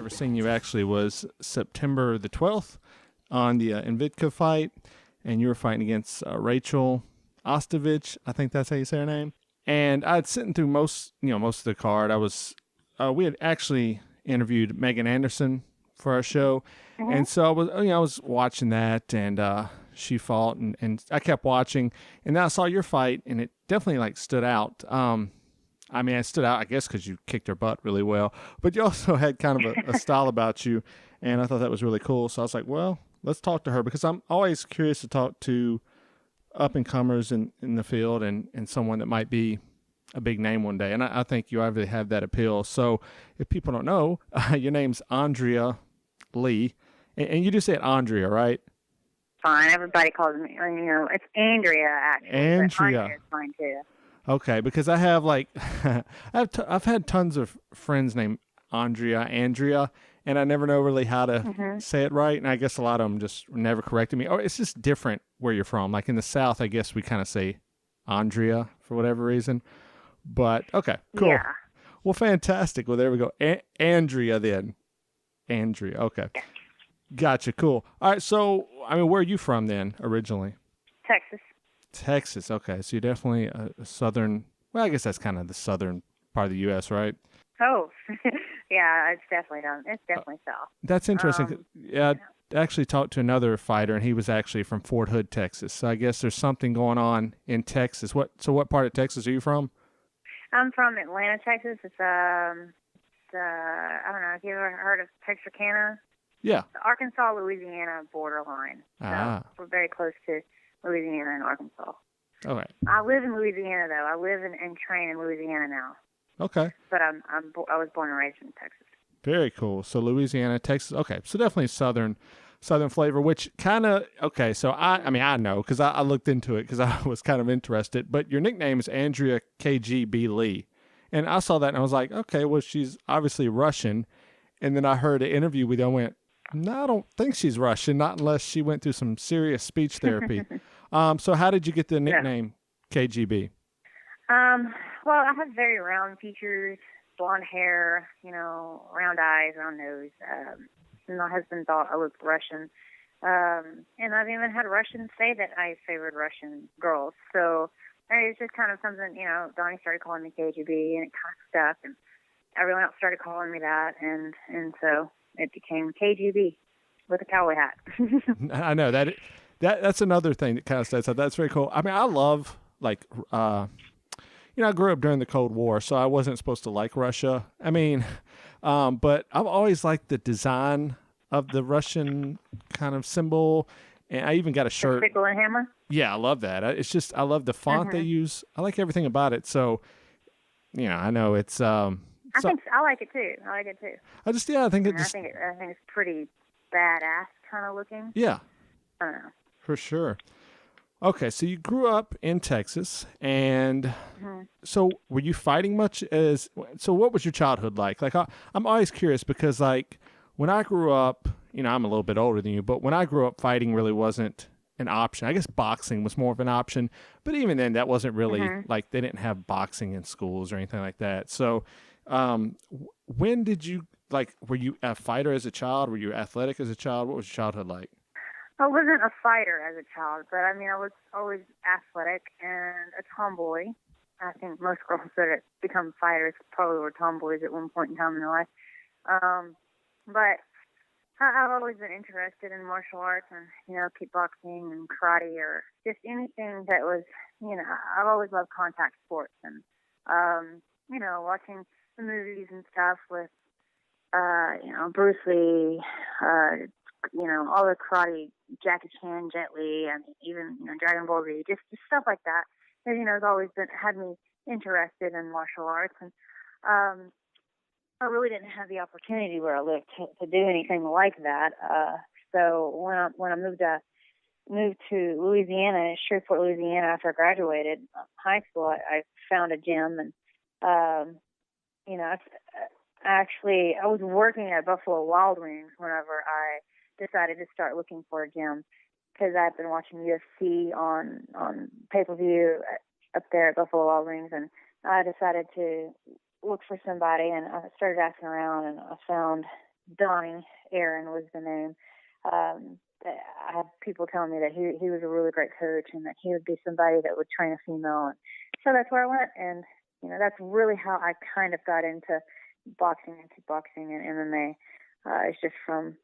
ever seen you actually was September the 12th on the Invicta fight, and you were fighting against Rachel Ostovich. I think that's how you say her name. And I'd sitting through most of the card. We had actually interviewed Megan Anderson for our show, and so I was watching that, and she fought, and I kept watching, and then I saw your fight, and it definitely stood out. It stood out, I guess, because you kicked her butt really well, but you also had kind of a style about you, and I thought that was really cool. So I was like, well, let's talk to her, because I'm always curious to talk to up-and-comers in the field and someone that might be a big name one day. And I think you obviously have that appeal. So if people don't know, your name's Andrea Lee, and you just said Andrea, right? Fine. Everybody calls me, it's Andrea, actually. Andrea. Andrea's fine, too. Okay, because I have I've had tons of friends named Andrea, and I never know really how to say it right. And I guess a lot of them just never corrected me. Or it's just different where you're from. Like in the South, I guess we kind of say Andrea for whatever reason. But okay, cool. Yeah. Well, fantastic. Well, there we go. Andrea then. Andrea. Okay. Yeah. Gotcha. Cool. All right. So, where are you from then originally? Texas. Okay. So you're definitely a southern. Well, I guess that's kind of the southern part of the U.S., right? Oh, yeah. It's definitely done. It's definitely south. That's interesting. I actually talked to another fighter, and he was actually from Fort Hood, Texas. So I guess there's something going on in Texas. What part of Texas are you from? I'm from Atlanta, Texas. It's I don't know if you ever heard of Texarkana. Yeah. The Arkansas-Louisiana borderline. So we're very close to Louisiana and Arkansas. Okay. I live in Louisiana, though. I live and train in Louisiana now. Okay. But I was born and raised in Texas. Very cool. So Louisiana, Texas. Okay. So definitely southern flavor, which kind of, okay. So I know because I looked into it because I was kind of interested, but your nickname is Andrea KGB Lee. And I saw that and I was like, okay, well, she's obviously Russian. And then I heard an interview with you. I went, no, I don't think she's Russian, not unless she went through some serious speech therapy. So how did you get the nickname KGB? Well, I have very round features, blonde hair, round eyes, round nose. My husband thought I looked Russian. And I've even had Russians say that I favored Russian girls. So it's just kind of something, Donnie started calling me KGB, and it kind of stuck. And everyone else started calling me that. And so it became KGB with a cowboy hat. I know that's another thing that kind of stands out. That's very cool. I love I grew up during the Cold War, so I wasn't supposed to like Russia. But I've always liked the design of the Russian kind of symbol, and I even got a shirt. The sickle and hammer? Yeah, I love that. It's just, I love the font they use. I like everything about it. So, I know it's. I like it too. I think it's pretty badass kind of looking. Yeah. I don't know. For sure. Okay, so you grew up in Texas, and so were you fighting much? So what was your childhood like? I'm always curious because, when I grew up, I'm a little bit older than you, but when I grew up, fighting really wasn't an option. I guess boxing was more of an option, but even then, that wasn't really, they didn't have boxing in schools or anything like that. So when did you, were you a fighter as a child? Were you athletic as a child? What was your childhood like? I wasn't a fighter as a child, but I was always athletic and a tomboy. I think most girls that become fighters probably were tomboys at one point in time in their life. But I've always been interested in martial arts and, kickboxing and karate or just anything that was, I've always loved contact sports and, watching the movies and stuff with, Bruce Lee, all the karate, Jackie Chan, Jet Li, and even, Dragon Ball Z, just stuff like that. That, has always had me interested in martial arts. And I really didn't have the opportunity where I lived to do anything like that. So when I moved to Louisiana, Shreveport, Louisiana, after I graduated high school, I found a gym. And, I was working at Buffalo Wild Wings whenever I decided to start looking for a gym because I've been watching UFC on pay-per-view up there at Buffalo Wild Wings, and I decided to look for somebody, and I started asking around, and I found Donnie Aaron was the name. I had people telling me that he was a really great coach and that he would be somebody that would train a female. And so that's where I went. And, that's really how I kind of got into boxing and kickboxing and MMA. It's just from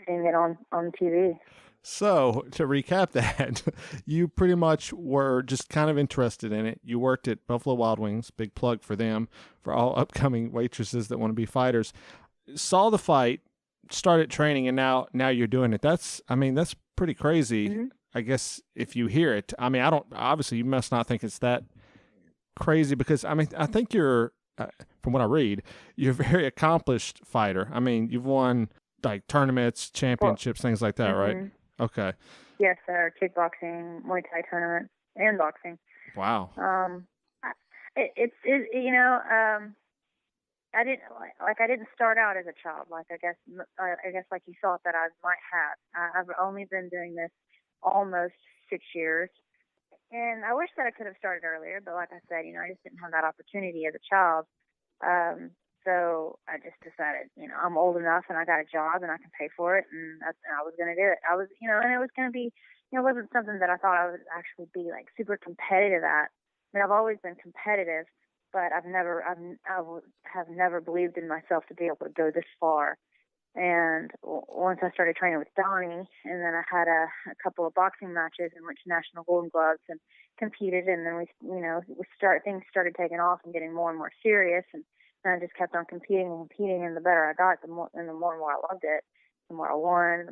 seeing it on TV. So to recap that, you pretty much were just kind of interested in it. You worked at Buffalo Wild Wings, big plug for them, for all upcoming waitresses that want to be fighters. Saw the fight, started training, and now you're doing it. That's pretty crazy. Mm-hmm. I guess if you hear it, obviously you must not think it's that crazy, because I think you're, from what I read, you're a very accomplished fighter. You've won like tournaments, championships, things like that, mm-hmm. right? Okay. Yes, sir. Kickboxing, Muay Thai tournament, and boxing. Wow. I didn't start out as a child. Like I guess like you thought that I might have. I've only been doing this almost 6 years, and I wish that I could have started earlier. But like I said, I just didn't have that opportunity as a child. So I just decided, I'm old enough and I got a job and I can pay for it, and I was going to do it. I was, and it was going to be, it wasn't something that I thought I would actually be like super competitive at. I've always been competitive, but I have never believed in myself to be able to go this far. And once I started training with Donnie, and then I had a couple of boxing matches and went to National Golden Gloves and competed, and then things started taking off and getting more and more serious, and I just kept on competing, and the better I got, the more and more I loved it, the more I won,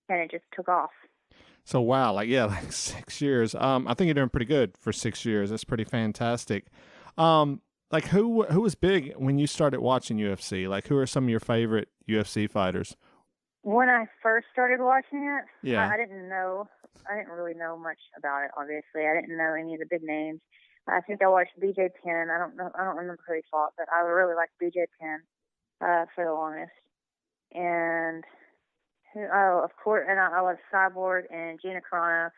and it just took off. So wow, like 6 years. I think you're doing pretty good for 6 years. That's pretty fantastic. Like who was big when you started watching UFC? Like who are some of your favorite UFC fighters? When I first started watching it, yeah, I didn't really know much about it. Obviously, I didn't know any of the big names. I think I watched BJ Penn. I don't remember who he fought, but I really liked BJ Penn for the longest. And of course, and I loved Cyborg and Gina Carano.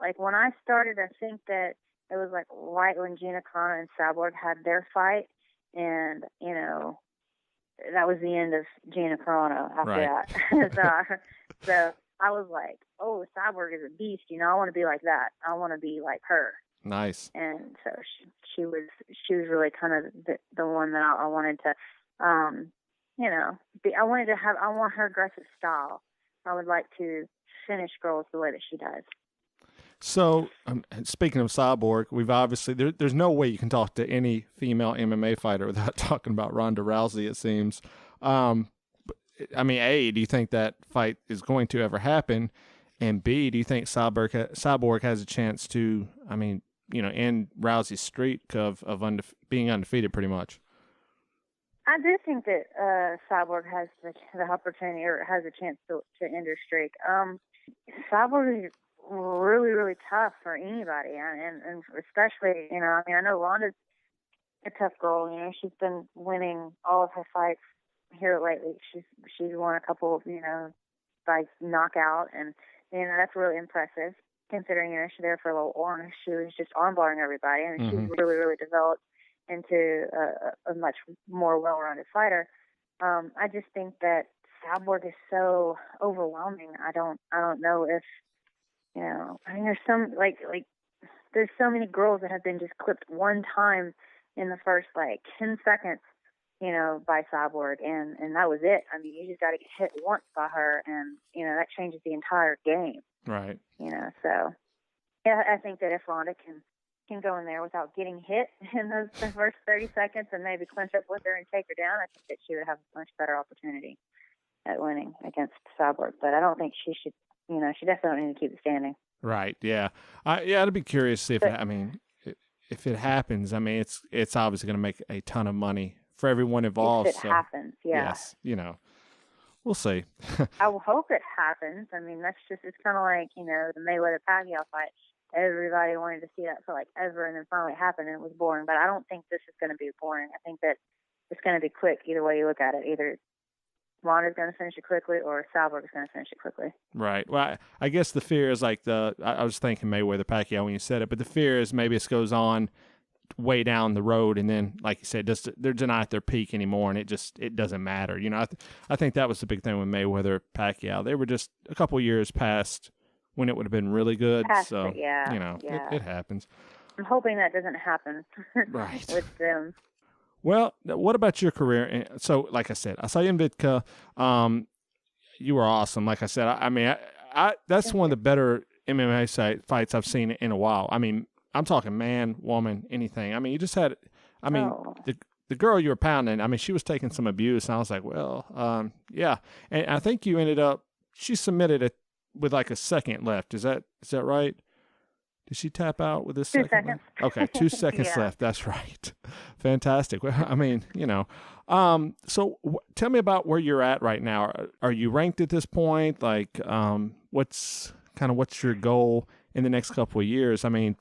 Like when I started, I think that it was like right when Gina Carano and Cyborg had their fight, and that was the end of Gina Carano after that. so I was like, oh, Cyborg is a beast. I want to be like that. I want to be like her. Nice. And so she was really kind of the one that I wanted to, I want her aggressive style. I would like to finish girls the way that she does. So, speaking of Cyborg, we've obviously, there's no way you can talk to any female MMA fighter without talking about Ronda Rousey, it seems. A, do you think that fight is going to ever happen? And B, do you think Cyborg has a chance to, end Rousey's streak of being undefeated pretty much? I do think that Cyborg has the opportunity, or has a chance to end her streak. Cyborg is really, really tough for anybody, and especially, I know Ronda's a tough girl. She's been winning all of her fights here lately. She's won a couple, by knockout, and that's really impressive considering she's there for a little while. She was just armbarring everybody, and she's really, really developed into a much more well-rounded fighter. I just think that Cyborg is so overwhelming. I don't know if there's some there's so many girls that have been just clipped one time in the first 10 seconds, by Cyborg, and that was it. You just got to get hit once by her, and that changes the entire game. Right. So yeah, I think that if Ronda can go in there without getting hit in those first 30 seconds and maybe clinch up with her and take her down, I think that she would have a much better opportunity at winning against Cyborg. But I don't think she should. She definitely needs to keep it standing. Right. Yeah. I'd be curious to see if it happens. It's obviously going to make a ton of money for everyone involved. If it happens, yeah. Yes. We'll see. I will hope it happens. That's just, it's kind of like, the Mayweather-Pacquiao fight. Everybody wanted to see that for ever, and then finally it happened, and it was boring. But I don't think this is going to be boring. I think that it's going to be quick either way you look at it. Either Ronda's going to finish it quickly, or Cyborg is going to finish it quickly. Right. Well, I guess the fear is I was thinking Mayweather-Pacquiao when you said it, but the fear is maybe it goes on way down the road, and then, like you said, just they're not at their peak anymore, and it doesn't matter. You know, I think that was the big thing with Mayweather, Pacquiao. They were just a couple years past when it would have been really good. So, you know, it happens. I'm hoping that doesn't happen right. with them. Well, what about your career? So, like I said, I saw you in Invicta. You were awesome. Like I said, I mean, that's one of the better MMA fights I've seen in a while. I mean, I'm talking man, woman, anything. I mean, you just had, I mean, the girl you were pounding, I mean, she was taking some abuse, and I was like, well, yeah. And I think you ended up, she submitted it with like a second left. Is that right? Did she tap out with this 2 second seconds. left? Okay, 2 seconds left. That's right. Fantastic. Well, I mean, you know. So tell me about where you're at right now. Are you ranked at this point? Like, what's your goal in the next couple of years? I mean,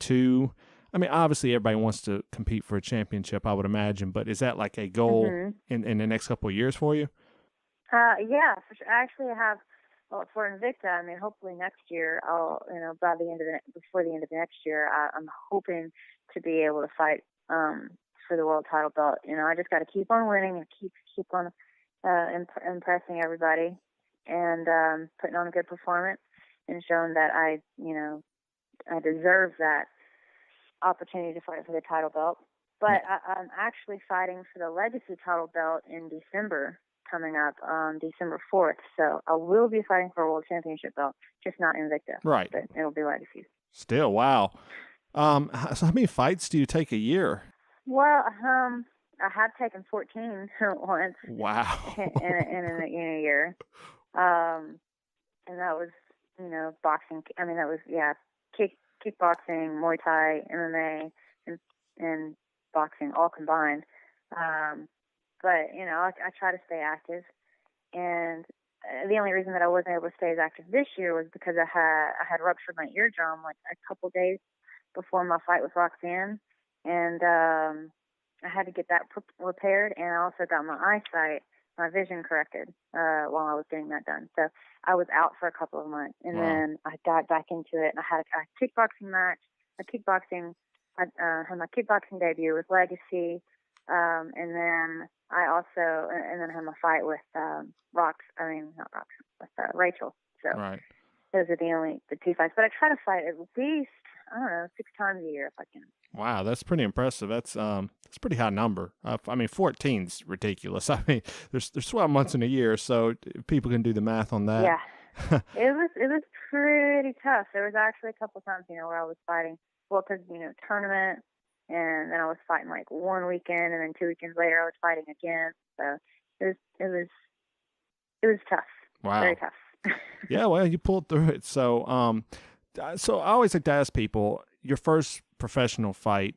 obviously everybody wants to compete for a championship, I would imagine, but is that like a goal in the next couple of years for you? Yeah, for sure. I actually have, for Invicta, I mean, hopefully next year, before the end of next year, I'm hoping to be able to fight for the world title belt. You know, I just got to keep on winning and keep on impressing everybody and putting on a good performance and showing that I deserve that opportunity to fight for the title belt. But I'm actually fighting for the legacy title belt in December, coming up on December 4th. So I will be fighting for a world championship belt, just not Invicta. Right. But it'll be legacy. Still, wow. So how many fights do you take a year? Well, I have taken 14 once. Wow. in a year. And that was, boxing. I mean, that was, kickboxing, Muay Thai, MMA, and boxing all combined. But, I try to stay active. And the only reason that I wasn't able to stay as active this year was because I had ruptured my eardrum like a couple days before my fight with Roxanne. And I had to get that repaired. And I also got my vision corrected while I was getting that done. So I was out for a couple of months. And then I got back into it. And I had a kickboxing match. I had my kickboxing debut with Legacy. And then I also, had my fight with Rachel. So those are the two fights. But I try to fight at least, 6 times a year if I can. Wow, that's pretty impressive. That's a pretty high number. 14's ridiculous. I mean, there's 12 months in a year, so people can do the math on that. Yeah, it was pretty tough. There was actually a couple times, where I was fighting. Well, because tournament. And then I was fighting like one weekend, and then 2 weekends later I was fighting again. So it was tough. Wow, very tough. Yeah, well, you pulled through it. So I always like to ask people your first professional fight.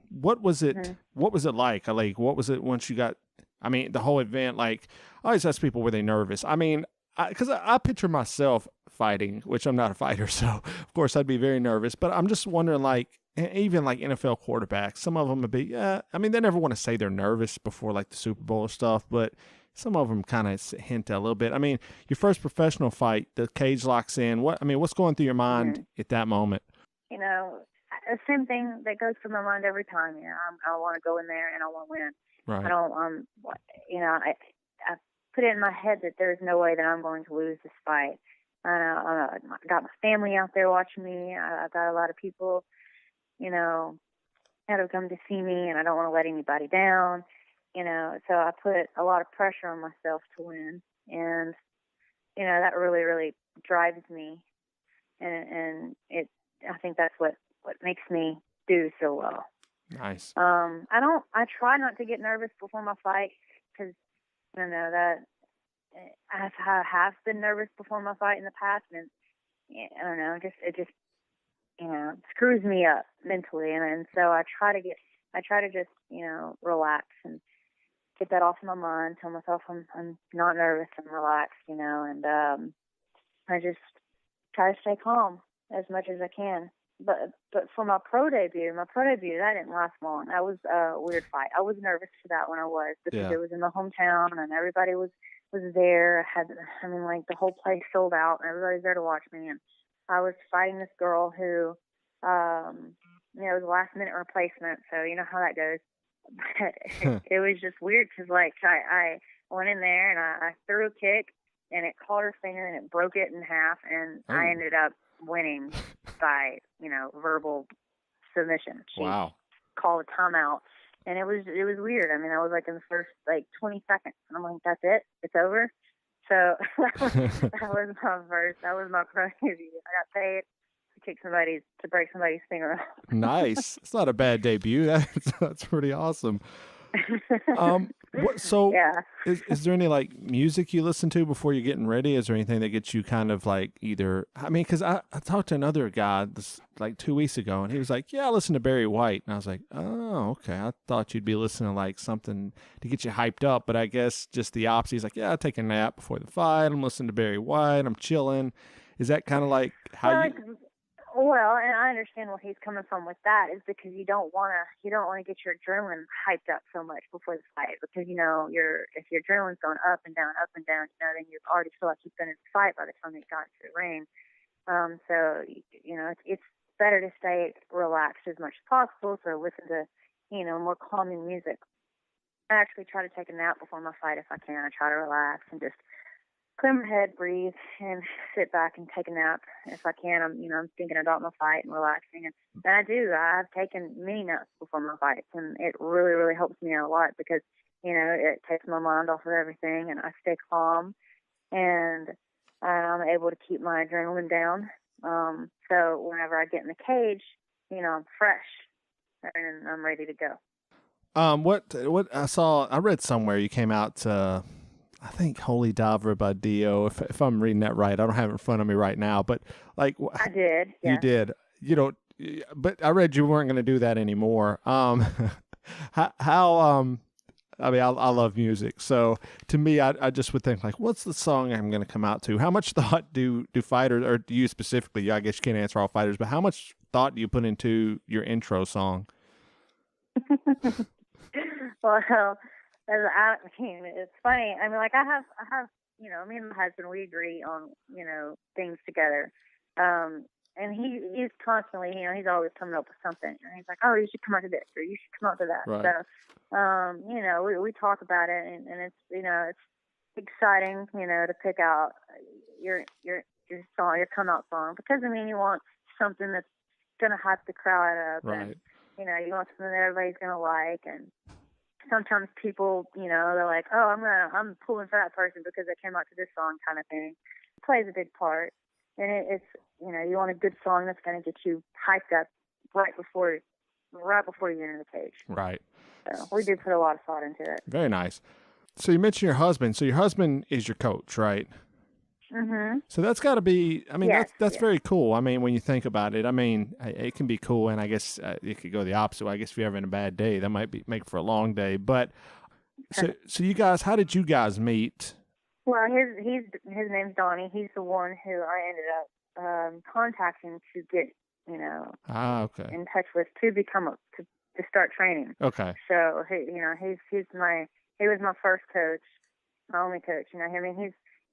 What was it? Mm-hmm. What was it like? Like, what was it once you got? I mean, the whole event. Like, I always ask people, were they nervous? I mean, because I picture myself fighting, which I'm not a fighter, so of course I'd be very nervous. But I'm just wondering, like, even like NFL quarterbacks, some of them would be, I mean, they never want to say they're nervous before like the Super Bowl or stuff, but some of them kind of hint a little bit. I mean, your first professional fight, the cage locks in. What's going through your mind at that moment? The same thing that goes through my mind every time. I want to go in there and I want to win. Right. I don't, I put it in my head that there's no way that I'm going to lose this fight. I got my family out there watching me. I got a lot of people, that have come to see me, and I don't want to let anybody down, so I put a lot of pressure on myself to win. And, that really, really drives me. And I think that's what makes me do so well. Nice. I try not to get nervous before my fight because, that I have been nervous before my fight in the past, and I don't know, it just screws me up mentally, and so I try to just relax and get that off my mind. Tell myself I'm not nervous and relaxed, and I just try to stay calm as much as I can. But for my pro debut, that didn't last long. That was a weird fight. I was nervous for that one. I was because it was in my hometown and everybody was there. The whole place sold out and everybody's there to watch me. And I was fighting this girl who it was a last minute replacement, so you know how that goes. But it was just weird because like I went in there and I threw a kick and it caught her finger and it broke it in half, and I ended up winning by verbal submission. She called a timeout, and it was weird. I mean, I was like in the first like 20 seconds, and I'm like, that's it, it's over. So that was my pro debut. I got paid to break somebody's finger off. Nice. It's not a bad debut. That's pretty awesome. Yeah. Is there any like music you listen to before you're getting ready? Is there anything that gets you kind of like because I talked to another guy this like 2 weeks ago, and he was like, yeah, I listen to Barry White. And I was like, oh, okay. I thought you'd be listening to like something to get you hyped up, but I guess just the opposite. He's like, yeah, I take a nap before the fight. I'm listening to Barry White. I'm chilling. Is that kind of like how you... Well, and I understand where he's coming from with that, is because you don't want to get your adrenaline hyped up so much before the fight, because if your adrenaline's going up and down, then you already feel like you've been in the fight by the time you got to the ring. So it's better to stay relaxed as much as possible. So listen to more calming music. I actually try to take a nap before my fight if I can. I try to relax and just clear my head, breathe, and sit back and take a nap if I can. I'm thinking about my fight and relaxing, and I do. I've taken many naps before my fights, and it really, really helps me out a lot because it takes my mind off of everything, and I stay calm, and I'm able to keep my adrenaline down. So whenever I get in the cage, I'm fresh and I'm ready to go. What I read somewhere you came out to, I think Holy Diver by Dio, if I'm reading that right. I don't have it in front of me right now, but like I did. Yeah. You did. But I read you weren't going to do that anymore. I love music. So to me, I just would think like, what's the song I'm going to come out to? How much thought do fighters, or do you specifically, I guess you can't answer all fighters, but how much thought do you put into your intro song? Well, it's funny. I mean, like I have, me and my husband, we agree on, things together. And he's constantly, he's always coming up with something. And he's like, oh, you should come out to this, or you should come out to that. Right. So, we talk about it, and it's, it's exciting, to pick out your song, your come out song, because you want something that's going to hype the crowd up. Right. And, you want something that everybody's going to like. And sometimes people, they're like, oh, I'm pulling for that person because they came out to this song, kind of thing. It plays a big part. And it's, you want a good song that's going to get you hyped up right before you enter the cage. Right. So we do put a lot of thought into it. Very nice. So you mentioned your husband. So your husband is your coach, right? Mm-hmm. So that's got to be, yes, that's very cool. When you think about it, it can be cool, and I guess it could go the opposite way. I guess if you're having a bad day, that might make for a long day. But so you guys, how did you guys meet? Well, his name's Donnie. He's the one who I ended up contacting to get okay, in touch with to start training. Okay. So he was my first coach, my only coach.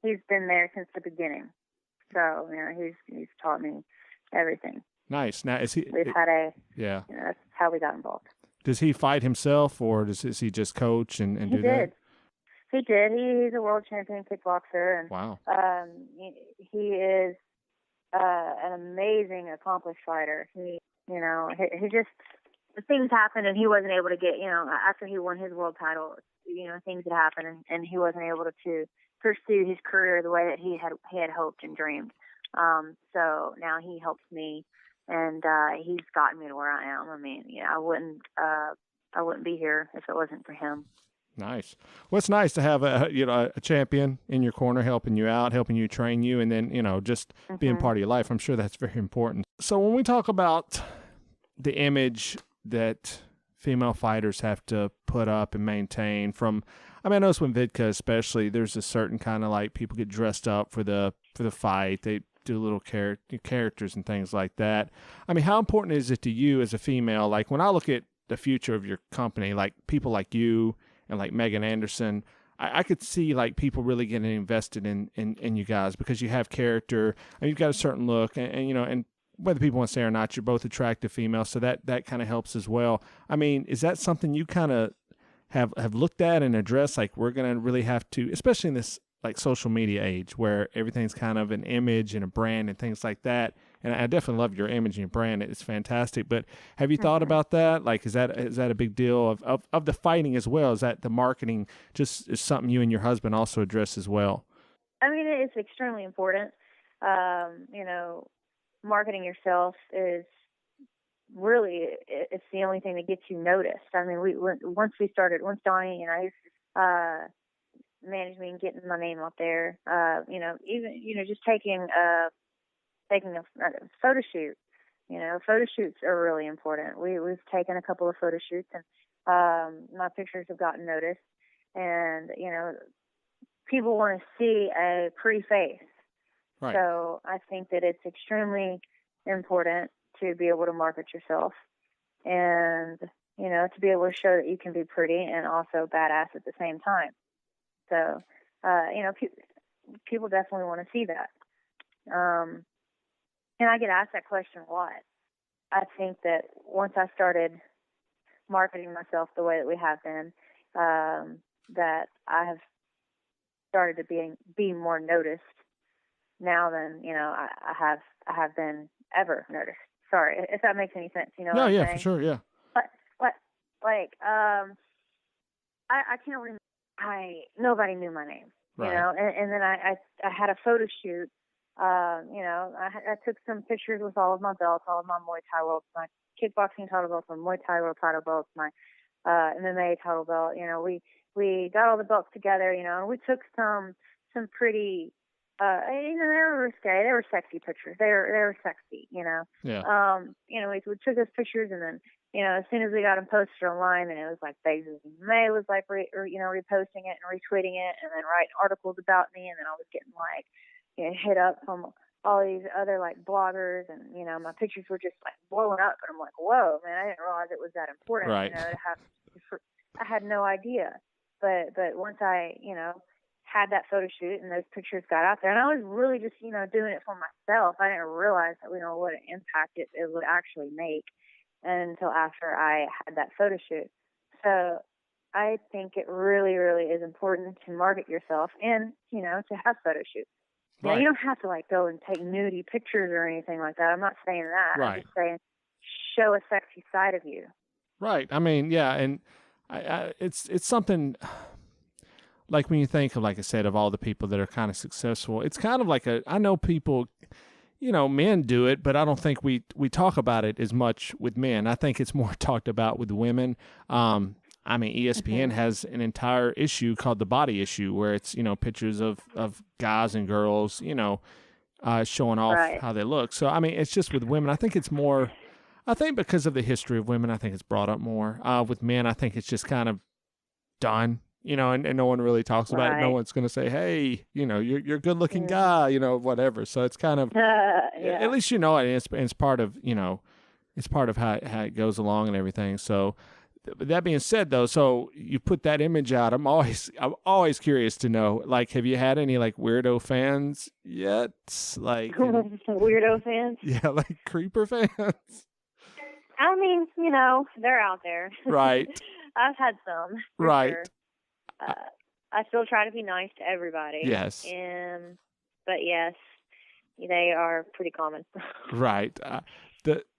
He's been there since the beginning. So, he's taught me everything. Nice. Now, that's how we got involved. Does he fight himself, or does he just coach and do that? He did. He's a world champion kickboxer. And, wow. He is an amazing, accomplished fighter. He just, things happened and he wasn't able to get, after he won his world title, things had happened and he wasn't able to pursue his career the way that he had hoped and dreamed. So now he helps me, and he's gotten me to where I am. I wouldn't be here if it wasn't for him. Nice. Well, it's nice to have a champion in your corner, helping you out, helping you train you, and then just being part of your life. I'm sure that's very important. So when we talk about the image that female fighters have to put up and maintain I notice when Invicta especially, there's a certain kind of like people get dressed up for the fight. They do little characters and things like that. How important is it to you as a female? Like when I look at the future of your company, like people like you and like Megan Anderson, I could see like people really getting invested in you guys because you have character and you've got a certain look and whether people want to say or not, you're both attractive females, so that kind of helps as well. I mean, is that something you kind of have looked at and addressed? Like, we're going to really have to, especially in this like social media age where everything's kind of an image and a brand and things like that. And I definitely love your image and your brand. It's fantastic. But have you thought about that? Like, is that a big deal of the fighting as well? Is that the marketing just is something you and your husband also address as well? I mean, it's extremely important. Marketing yourself is really, it's the only thing that gets you noticed. I mean, once Donnie and I managed me and getting my name out there, even just taking a photo shoot. Photo shoots are really important. We've taken a couple of photo shoots, and my pictures have gotten noticed. And people want to see a pretty face. Right. So I think that it's extremely important to be able to market yourself, and to be able to show that you can be pretty and also badass at the same time. So people definitely want to see that. And I get asked that question a lot. I think that once I started marketing myself the way that we have been, that I have started to be more noticed now than I have been ever noticed. Sorry if that makes any sense. You know? No, what I'm yeah, saying? for sure, yeah. I can't remember. Nobody knew my name. Right. And then I had a photo shoot. I took some pictures with all of my belts, all of my Muay Thai belts, my kickboxing title belts, my Muay Thai world title belts, my MMA title belt. We got all the belts together, and we took some pretty, they were risque, they were sexy pictures. They were sexy, Yeah. We took those pictures, and then, as soon as we got them posted online, and it was like May was like, reposting it and retweeting it, and then writing articles about me, and then I was getting like, hit up from all these other like bloggers, and my pictures were just like blowing up, and I'm like, whoa, man, I didn't realize it was that important. Right. I had no idea, but once I had that photo shoot and those pictures got out there, and I was really just doing it for myself. I didn't realize that what an impact it would actually make until after I had that photo shoot. So I think it really, really is important to market yourself and to have photo shoots. Right. You don't have to like go and take nudie pictures or anything like that. I'm not saying that. Right. I'm just saying show a sexy side of you. Right. I mean, yeah, and it's something like when you think of, like I said, of all the people that are kind of successful, it's kind of like I know people, men do it, but I don't think we talk about it as much with men. I think it's more talked about with women. I mean, ESPN has an entire issue called the body issue, where it's, pictures of guys and girls, showing off how they look. So, I mean, it's just with women. I think it's more, because of the history of women, I think it's brought up more. With men, I think it's just kind of done, and no one really talks about it. No one's going to say, hey, you're a good looking guy, whatever. So it's kind of, at least, it's part of, it's part of how it goes along and everything. So, that being said, though, so you put that image out. I'm always curious to know, like, have you had any like weirdo fans yet? Like weirdo fans? Yeah, like creeper fans. I mean, they're out there. Right. I've had some. Right. Sure. I still try to be nice to everybody. Yes. But yes, they are pretty common. Right.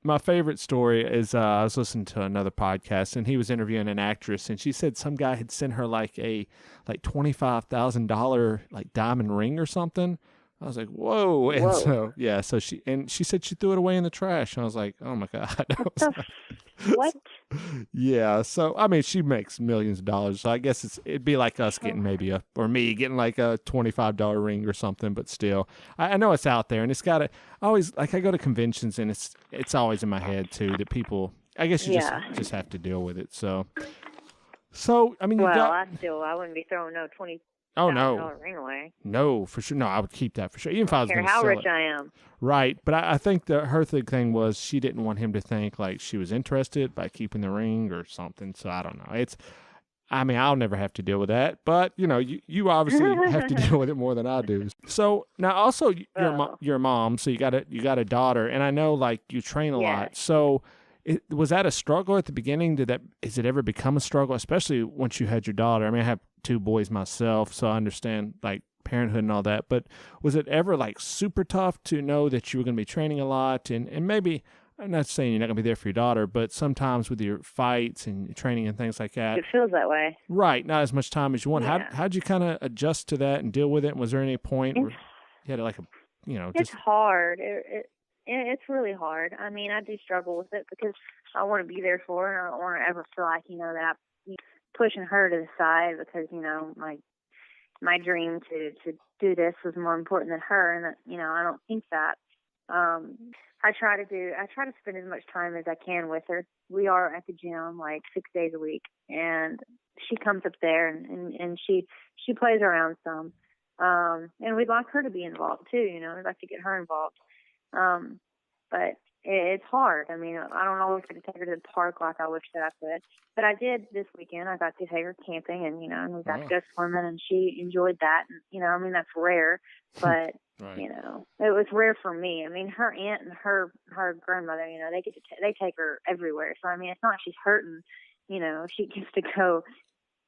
My favorite story is I was listening to another podcast, and he was interviewing an actress, and she said some guy had sent her like a $25,000 like diamond ring or something. I was like, whoa. And so she said she threw it away in the trash. And I was like, oh my God. What? Yeah. So, I mean, she makes millions of dollars. So I guess it'd be like us getting me getting like a $25 ring or something, but still, I know it's out there, and it's got to always, like, I go to conventions, and it's always in my head too, that people, I guess you just have to deal with it. So I mean, I wouldn't be throwing no $20 ring away. No, for sure. No, I would keep that for sure. Even if I was going to sell it. How rich I am. Right. But I think her thing was she didn't want him to think like she was interested by keeping the ring or something. So I don't know. I mean, I'll never have to deal with that, but you obviously have to deal with it more than I do. So now, also, your mom. So you got a daughter, and I know like you train a lot. So was that a struggle at the beginning? Is it ever become a struggle, especially once you had your daughter? I mean, I have 2 boys myself, so I understand like parenthood and all that. But was it ever like super tough to know that you were going to be training a lot, and maybe? I'm not saying you're not going to be there for your daughter, but sometimes with your fights and training and things like that. It feels that way. Right. Not as much time as you want. Yeah. How'd you kind of adjust to that and deal with it? And was there any point where you had like It's hard. It's really hard. I mean, I do struggle with it because I want to be there for her. And I don't want to ever feel like, that I'm pushing her to the side because, my dream to do this was more important than her. And, I don't think that. I try to spend as much time as I can with her. We are at the gym like 6 days a week, and she comes up there and she plays around some. And we'd like her to be involved too, we'd like to get her involved. But it's hard. I mean, I don't always get to take her to the park like I wish that I could. But I did this weekend. I got to take her camping and, and we got to go swimming, and she enjoyed that. And, that's rare, but right. It was rare for me. I mean, her aunt and her grandmother, they take her everywhere. So, I mean, it's not like she's hurting, she gets to go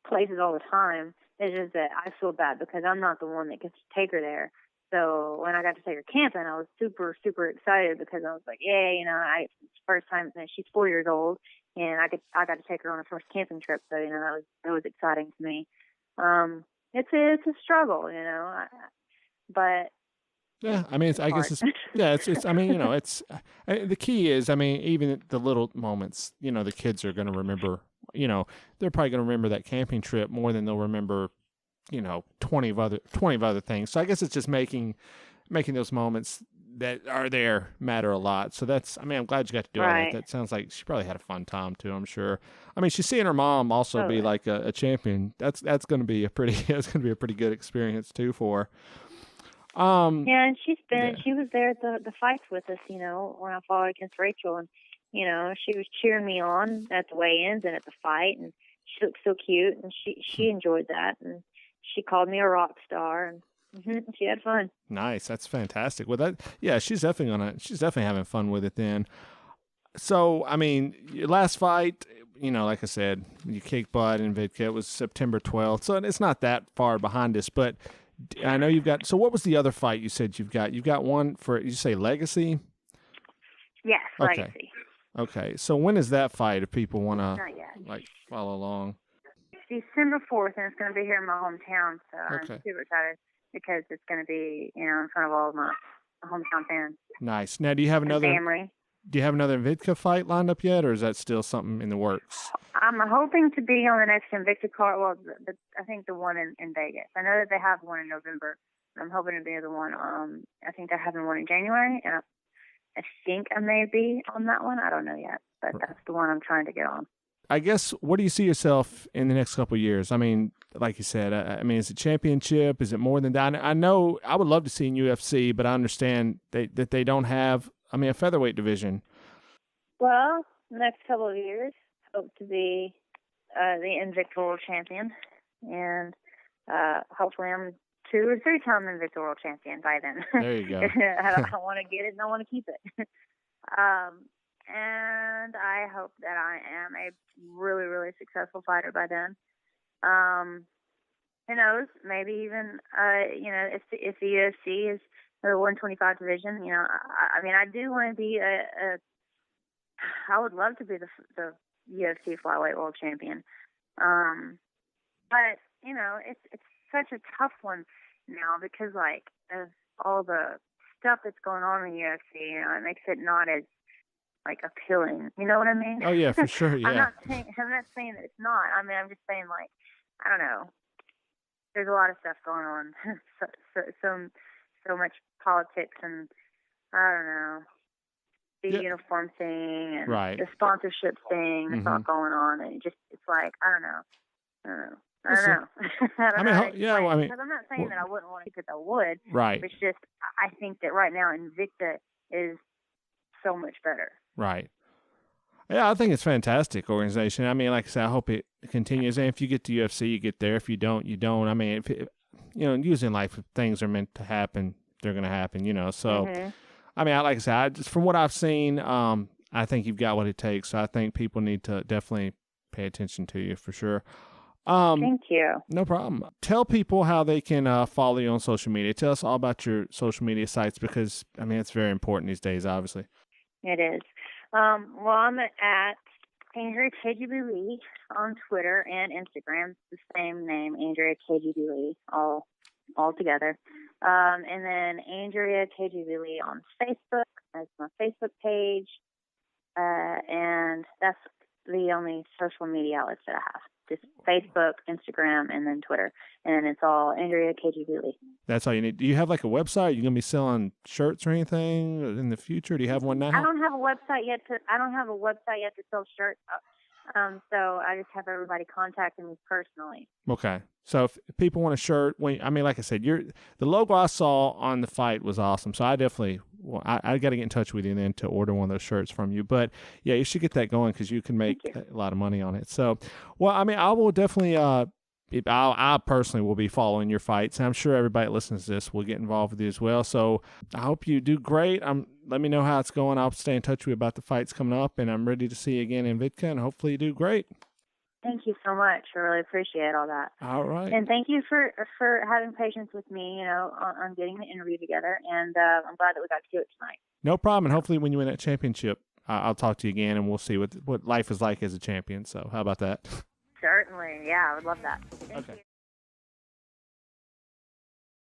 places all the time. It's just that I feel bad because I'm not the one that gets to take her there. So when I got to take her camping, I was super, super excited because I was like, yay, it's the first time since she's 4 years old, and I got to take her on her first camping trip. So, that was exciting to me. It's a struggle, but. Yeah, I mean, I guess it's, I mean, the key is, I mean, even the little moments, the kids are going to remember, they're probably going to remember that camping trip more than they'll remember 20 of other things. So I guess it's just making those moments that are there matter a lot. So I'm glad you got to do all that. That sounds like she probably had a fun time too, I'm sure. I mean, she's seeing her mom also be like a champion. That's going to be a pretty good experience too for her. And she was there at the fights with us, when I fought against Rachel, and she was cheering me on at the weigh-ins and at the fight, and she looked so cute, and she enjoyed that, and she called me a rock star, and she had fun. Nice, that's fantastic. Well, she's definitely having fun with it then. So, I mean, your last fight, like I said, you kicked butt in Invicta. It was September 12th, so it's not that far behind us, but I know you've got. So, what was the other fight you said you've got? You've got one for, you say Legacy? Yes, okay. Legacy. Okay. So, when is that fight? If people want to follow along, it's December 4th, and it's going to be here in my hometown. So I'm super excited because it's going to be, in front of all of my hometown fans. Nice. Now, do you have another family? Do you have another Invicta fight lined up yet, or is that still something in the works? I'm hoping to be on the next Invicta card. Well, I think the one in Vegas. I know that they have one in November. I'm hoping to be the one. I think they're having one in January, and I think I may be on that one. I don't know yet, but that's the one I'm trying to get on. I guess, what do you see yourself in the next couple of years? I mean, like you said, is it championship? Is it more than that? I know I would love to see in UFC, but I understand that they don't have, a featherweight division. Well, the next couple of years, hope to be the Invicta World Champion, and hopefully I'm 2 or 3 time Invicta World Champion by then. There you go. I want to get it and I want to keep it. And I hope that I am a really, really successful fighter by then. Who knows? Maybe even, if the UFC is the 125 division, I do want to be I would love to be the UFC flyweight world champion. But, it's such a tough one now because, of all the stuff that's going on in the UFC, it makes it not as, appealing. You know what I mean? Oh, yeah, for sure, yeah. I'm not saying that it's not. I'm just saying, I don't know. There's a lot of stuff going on. so much politics and, I don't know, the uniform thing and the sponsorship thing that's all going on. And it's I don't know. I don't know. Because I'm not saying that I wouldn't want to keep it. I would. Right. It's just, I think that right now Invicta is so much better. Right. Yeah, I think it's a fantastic organization. I mean, like I said, I hope it continues. And if you get to UFC, you get there. If you don't, you don't. I mean, usually in life, if things are meant to happen, they're going to happen, So, I mean, like I said, just from what I've seen, I think you've got what it takes. So I think people need to definitely pay attention to you for sure. Thank you. No problem. Tell people how they can follow you on social media. Tell us all about your social media sites because, I mean, it's very important these days, obviously. It is. Well, I'm at Andrea KGB Lee on Twitter and Instagram. It's the same name, Andrea KGB Lee, all together. And then Andrea KGB Lee on Facebook. That's my Facebook page. And that's the only social media outlets that I have. Just Facebook, Instagram, and then Twitter. And it's all Andrea KGB Lee. That's all you need. Do you have like a website? Are you going to be selling shirts or anything in the future? Do you have one now? I don't have a website yet to sell shirts. So I just have everybody contacting me personally. Okay. So if people want a shirt, I mean, like I said, the logo I saw on the fight was awesome. So I definitely, I got to get in touch with you then to order one of those shirts from you. But yeah, you should get that going because you can make a lot of money on it. So, well, I mean, I will definitely, I personally will be following your fights. And I'm sure everybody that listens to this will get involved with you as well. So I hope you do great. Let me know how it's going. I'll stay in touch with you about the fights coming up, and I'm ready to see you again in Invicta, and hopefully you do great. Thank you so much. I really appreciate all that. All right. And thank you for having patience with me, on getting the interview together. And I'm glad that we got to do it tonight. No problem. And hopefully when you win that championship, I'll talk to you again, and we'll see what life is like as a champion. So how about that? Certainly. Yeah, I would love that. Thank you.